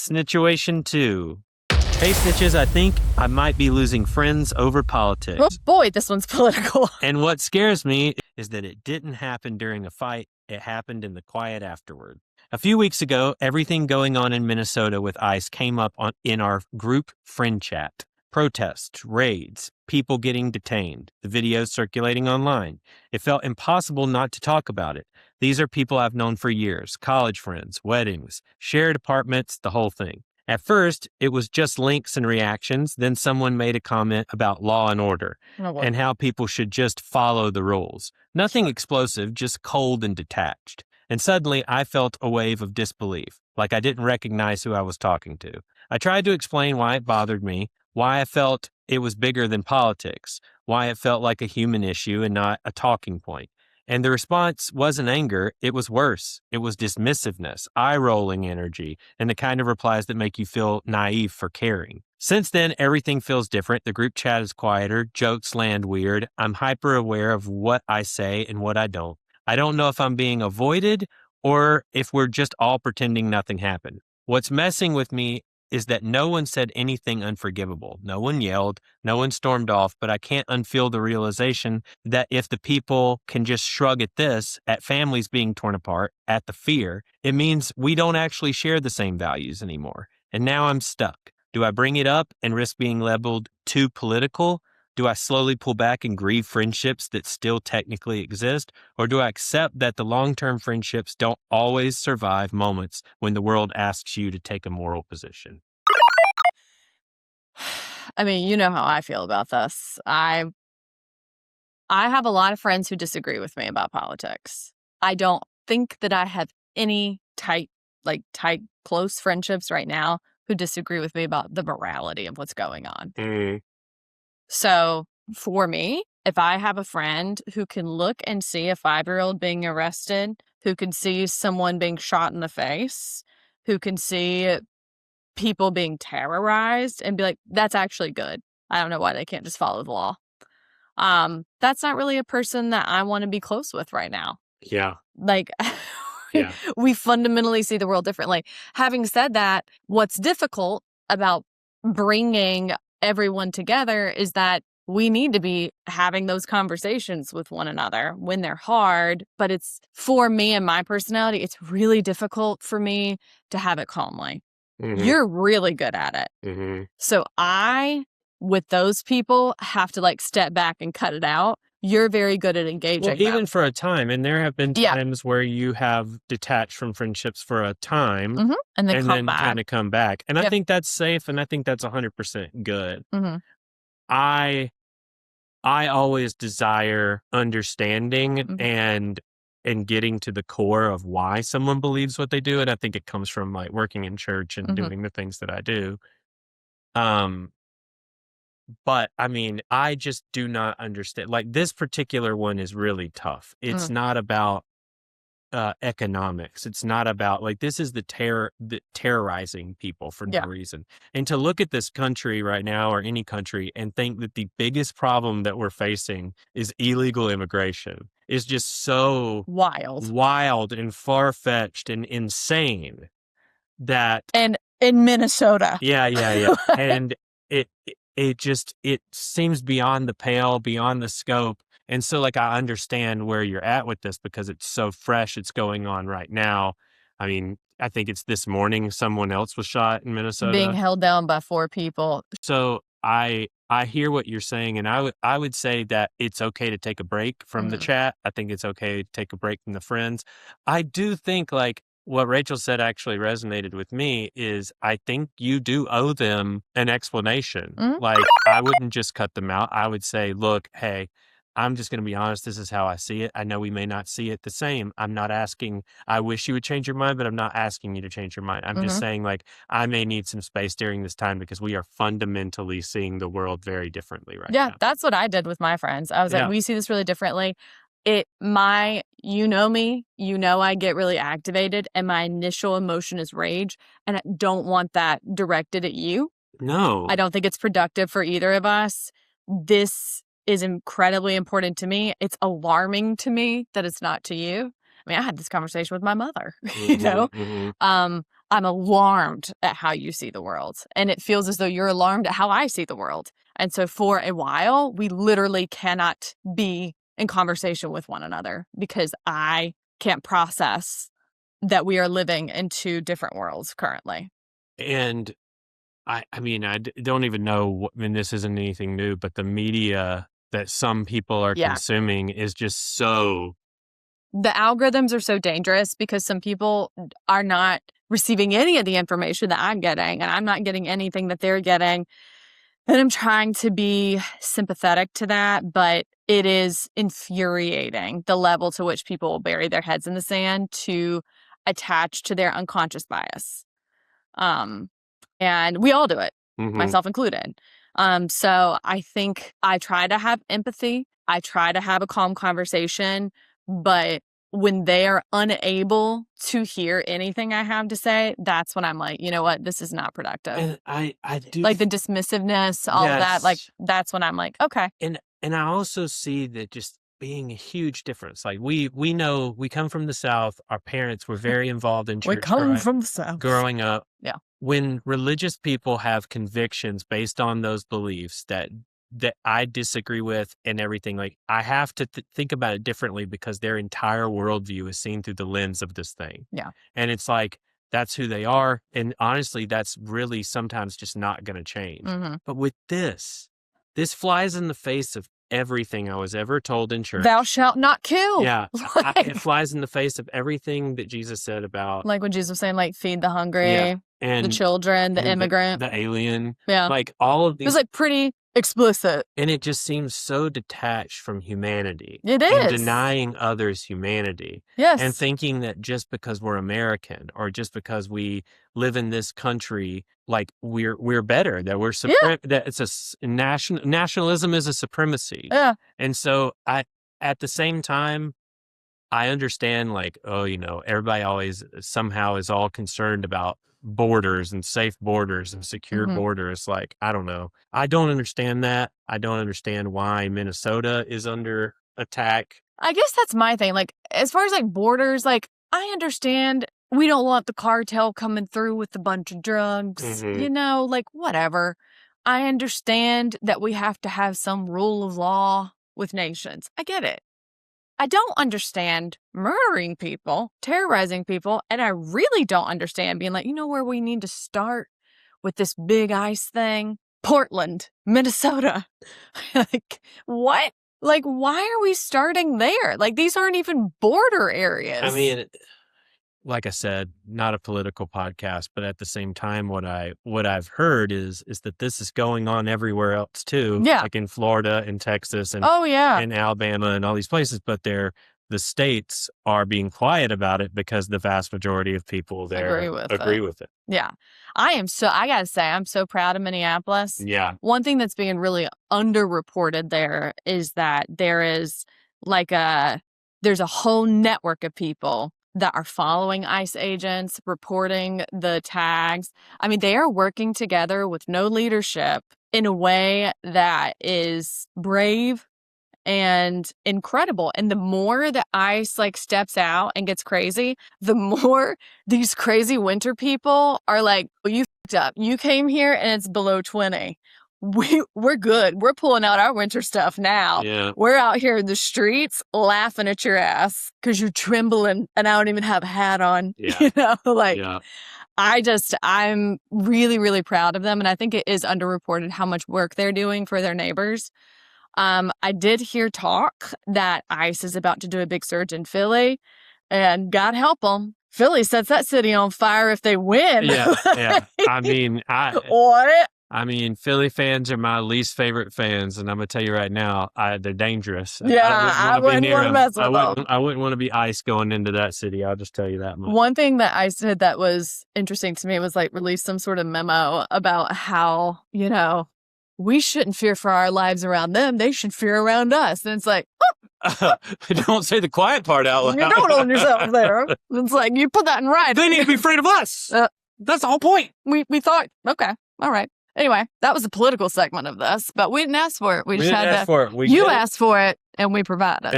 Snitchuation 2. Hey, Snitches, I think I might be losing friends over politics. Oh boy, this one's political. And what scares me is that it didn't happen during a fight. It happened in the quiet afterward. A few weeks ago, everything going on in Minnesota with ICE came up in our group friend chat. Protests, raids, people getting detained, the videos circulating online. It felt impossible not to talk about it. These are people I've known for years, college friends, weddings, shared apartments, the whole thing. At first, it was just links and reactions. Then someone made a comment about law and order and how people should just follow the rules. Nothing explosive, just cold and detached. And suddenly I felt a wave of disbelief, like I didn't recognize who I was talking to. I tried to explain why it bothered me, why I felt it was bigger than politics, why it felt like a human issue and not a talking point. And the response wasn't anger, it was worse. It was dismissiveness, eye-rolling energy, and the kind of replies that make you feel naive for caring. Since then, everything feels different. The group chat is quieter, jokes land weird. I'm hyper-aware of what I say and what I don't. I don't know if I'm being avoided or if we're just all pretending nothing happened. What's messing with me is that no one said anything unforgivable. No one yelled, no one stormed off, but I can't unfeel the realization that if the people can just shrug at this, at families being torn apart, at the fear, it means we don't actually share the same values anymore. And now I'm stuck. Do I bring it up and risk being labeled too political? Do I slowly pull back and grieve friendships that still technically exist? Or do I accept that the long-term friendships don't always survive moments when the world asks you to take a moral position? I mean, you know how I feel about this. I have a lot of friends who disagree with me about politics. I don't think that I have any tight, close friendships right now who disagree with me about the morality of what's going on. So for me, if I have a friend who can look and see a 5-year-old being arrested, who can see someone being shot in the face, who can see people being terrorized and be like, that's actually good. I don't know why they can't just follow the law. That's not really a person that I want to be close with right now. Yeah. Yeah. We fundamentally see the world differently. Having said that, what's difficult about bringing everyone together is that we need to be having those conversations with one another when they're hard. But it's, for me and my personality, it's really difficult for me to have it calmly. Mm-hmm. You're really good at it. Mm-hmm. So I, with those people, have to step back and cut it out. You're very good at engaging. Well, even for a time, and there have been times where you have detached from friendships for a time, mm-hmm. and then kind of come back. And I think that's safe, and I think that's 100% good. Mm-hmm. I always desire understanding mm-hmm. and getting to the core of why someone believes what they do, and I think it comes from working in church and mm-hmm. doing the things that I do. But I mean, I just do not understand. This particular one is really tough. It's not about economics. It's not about this is the terrorizing people for no reason. And to look at this country right now, or any country, and think that the biggest problem that we're facing is illegal immigration is just so wild and far-fetched and insane that. And in Minnesota. Yeah. And it seems beyond the pale, beyond the scope. And so I understand where you're at with this because it's so fresh. It's going on right now. I mean, I think it's this morning someone else was shot in Minnesota. Being held down by 4 people. So I hear what you're saying, and I would say that it's okay to take a break from the chat. I think it's okay to take a break from the friends. I do think what Rachel said actually resonated with me is I think you do owe them an explanation. Mm-hmm. I wouldn't just cut them out. I would say, look, hey, I'm just going to be honest. This is how I see it. I know we may not see it the same. I'm not asking, I wish you would change your mind, but I'm not asking you to change your mind. I'm just saying I may need some space during this time because we are fundamentally seeing the world very differently right now. Yeah, that's what I did with my friends. I was like, we see this really differently. You know me, I get really activated and my initial emotion is rage, and I don't want that directed at you. No. I don't think it's productive for either of us. This is incredibly important to me. It's alarming to me that it's not to you. I mean, I had this conversation with my mother, I'm alarmed at how you see the world. And it feels as though you're alarmed at how I see the world. And so for a while, we literally cannot be in conversation with one another because I can't process that we are living in two different worlds currently. And I mean, don't even know, I mean, this isn't anything new, but the media that some people are consuming is just so... The algorithms are so dangerous because some people are not receiving any of the information that I'm getting, and I'm not getting anything that they're getting. And I'm trying to be sympathetic to that, but it is infuriating the level to which people will bury their heads in the sand to attach to their unconscious bias. And we all do it, myself included. So I think I try to have empathy. I try to have a calm conversation, but when they are unable to hear anything I have to say, that's when I'm like, you know what, this is not productive. And I do, like the dismissiveness, all of that. Like that's when I'm like, okay. And I also see that just being a huge difference. Like we know, we come from the South. Our parents were very involved in church. We come from the South. Growing up. Yeah. When religious people have convictions based on those beliefs that I disagree with and everything, like I have to think about it differently because their entire worldview is seen through the lens of this thing. Yeah. And it's like, that's who they are. And honestly, that's really sometimes just not going to change. But with this flies in the face of everything I was ever told in church. Thou shalt not kill. Yeah. It flies in the face of everything that Jesus said about. Like when Jesus was saying, like, feed the hungry, and the children, the immigrant. The alien. Yeah. Like all of these. It was like pretty explicit. And it just seems so detached from humanity. It is. And denying others humanity. Yes. And thinking that just because we're American or just because we live in this country, like we're better, that we're that it's a nationalism is a supremacy. Yeah. And so at the same time, I understand, like, oh, you know, everybody always somehow is all concerned about borders and safe borders and secure borders. Like, I don't know. I don't understand that. I don't understand why Minnesota is under attack. I guess that's my thing. Like, as far as like borders, like, I understand we don't want the cartel coming through with a bunch of drugs, you know, like, whatever. I understand that we have to have some rule of law with nations. I get it. I don't understand murdering people, terrorizing people, and I really don't understand being like, you know where we need to start with this big ice thing? Portland, Minnesota. Like, what? Like, why are we starting there? Like, these aren't even border areas. I mean, like I said, not a political podcast, but at the same time, what I've heard is that this is going on everywhere else too. Yeah. Like in Florida and Texas and and Alabama and all these places, but the states are being quiet about it because the vast majority of people there agree with it. Yeah. I gotta say, I'm so proud of Minneapolis. Yeah. One thing that's being really underreported there is that there's a whole network of people that are following ICE agents, reporting the tags. I mean, they are working together with no leadership in a way that is brave and incredible. And the more that ICE like steps out and gets crazy, the more these crazy winter people are like, well, you f***ed up. You came here and it's below 20. We're good. We're pulling out our winter stuff now. Yeah. We're out here in the streets laughing at your ass because you're trembling and I don't even have a hat on. Yeah. You know, like I'm really, really proud of them. And I think it is underreported how much work they're doing for their neighbors. I did hear talk that ICE is about to do a big surge in Philly, and God help them. Philly sets that city on fire if they win. Yeah. Yeah. I mean, what? I mean, Philly fans are my least favorite fans, and I'm gonna tell you right now, they're dangerous. Yeah, I wouldn't want to mess with them. I wouldn't want to be ICE going into that city. I'll just tell you that much. One thing that ICE did that was interesting to me was like release some sort of memo about how, you know, we shouldn't fear for our lives around them. They should fear around us. And it's like, don't say the quiet part out loud. You don't own yourself there. It's like, you put that in writing. They need to be afraid of us. That's the whole point. We thought, okay, all right. Anyway, that was the political segment of this, but we didn't ask for it. We just had to. You asked for it, and we provided.